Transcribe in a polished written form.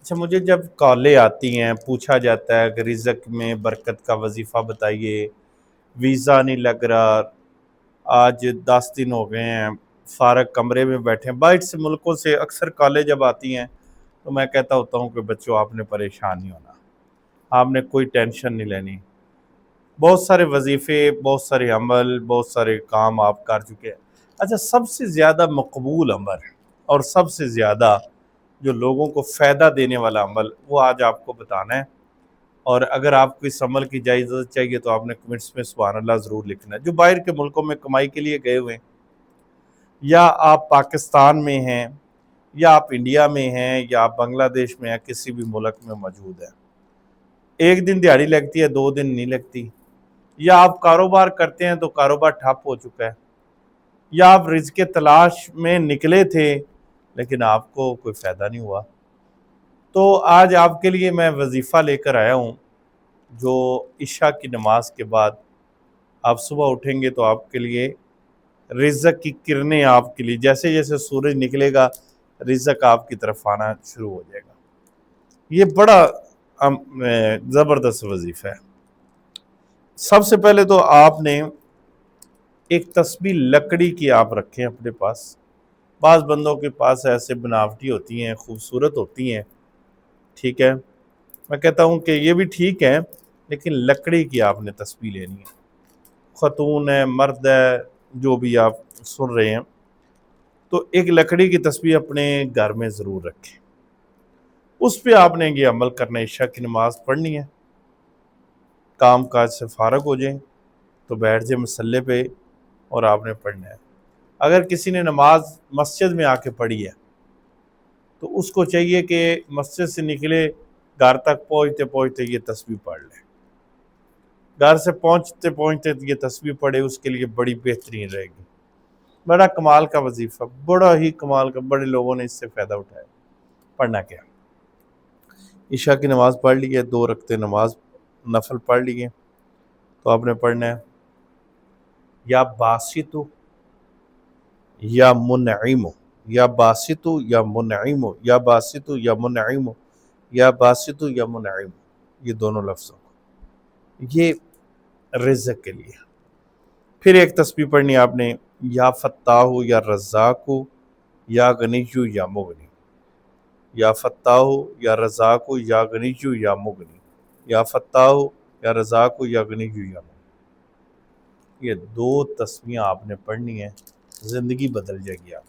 اچھا، مجھے جب کالیں آتی ہیں پوچھا جاتا ہے کہ رزق میں برکت کا وظیفہ بتائیے، ویزا نہیں لگ رہا، آج 10 دن ہو گئے ہیں فارغ کمرے میں بیٹھے ہیں، باہر سے ملکوں سے اکثر کالیں جب آتی ہیں تو میں کہتا ہوتا ہوں کہ بچوں آپ نے پریشان نہیں ہونا، آپ نے کوئی ٹینشن نہیں لینی، بہت سارے وظیفے، بہت سارے عمل، بہت سارے کام آپ کر چکے ہیں۔ اچھا، سب سے زیادہ مقبول عمل اور سب سے زیادہ جو لوگوں کو فائدہ دینے والا عمل وہ آج آپ کو بتانا ہے، اور اگر آپ کو اس عمل کی اجازت چاہیے تو آپ نے کمنٹس میں سبحان اللہ ضرور لکھنا ہے۔ جو باہر کے ملکوں میں کمائی کے لیے گئے ہوئے ہیں، یا آپ پاکستان میں ہیں، یا آپ انڈیا میں ہیں، یا آپ بنگلہ دیش میں ہیں، کسی بھی ملک میں موجود ہیں، ایک دن دیہڑی لگتی ہے، 2 دن نہیں لگتی، یا آپ کاروبار کرتے ہیں تو کاروبار ٹھپ ہو چکا ہے، یا آپ رزق تلاش میں نکلے تھے لیکن آپ کو کوئی فائدہ نہیں ہوا، تو آج آپ کے لیے میں وظیفہ لے کر آیا ہوں جو عشاء کی نماز کے بعد آپ صبح اٹھیں گے تو آپ کے لیے رزق کی کرنیں، آپ کے لیے جیسے جیسے سورج نکلے گا رزق آپ کی طرف آنا شروع ہو جائے گا۔ یہ بڑا زبردست وظیفہ ہے۔ سب سے پہلے تو آپ نے ایک تسبیح لکڑی کی آپ رکھیں اپنے پاس، بعض بندوں کے پاس ایسے بناوٹی ہوتی ہیں، خوبصورت ہوتی ہیں، ٹھیک ہے، میں کہتا ہوں کہ یہ بھی ٹھیک ہے، لیکن لکڑی کی آپ نے تسبیح لینی ہے، خاتون ہے، مرد ہے، جو بھی آپ سن رہے ہیں، تو ایک لکڑی کی تسبیح اپنے گھر میں ضرور رکھیں، اس پہ آپ نے یہ عمل کرنا ہے، عشاء کی نماز پڑھنی ہے، کام کاج سے فارغ ہو جائیں تو بیٹھ جائیں مصلے پہ اور آپ نے پڑھنا ہے۔ اگر کسی نے نماز مسجد میں آ کے پڑھی ہے تو اس کو چاہیے کہ مسجد سے نکلے، گھر تک پہنچتے پہنچتے یہ تسبیح پڑھ لے، گھر سے پہنچتے پہنچتے یہ تسبیح پڑھے، اس کے لیے بڑی بہترین رہے گی۔ بڑا کمال کا وظیفہ، بڑا ہی کمال کا، بڑے لوگوں نے اس سے فائدہ اٹھایا۔ پڑھنا کیا؟ عشاء کی نماز پڑھ لی ہے، 2 رکعتیں نماز نفل پڑھ لیے تو آپ نے پڑھنا ہے یا باسطو یا منعم، یا باسطو یا منعم، یا باسطو یا منعم، یا باسطو یا منعم، یہ دونوں لفظوں یہ رزق کے لیے۔ پھر ایک تسبیح پڑھنی آپ نے، یا فتاح یا رزاق یا غنیجو یا مغنی، یا فتاح یا رزاق یا غنیجو یا مغنی، یا فتاح یا رزاق یا غنیجو یا مغنی، یہ 2 تسبیحیں آپ نے پڑھنی ہیں، زندگی بدل جائے گی آپ۔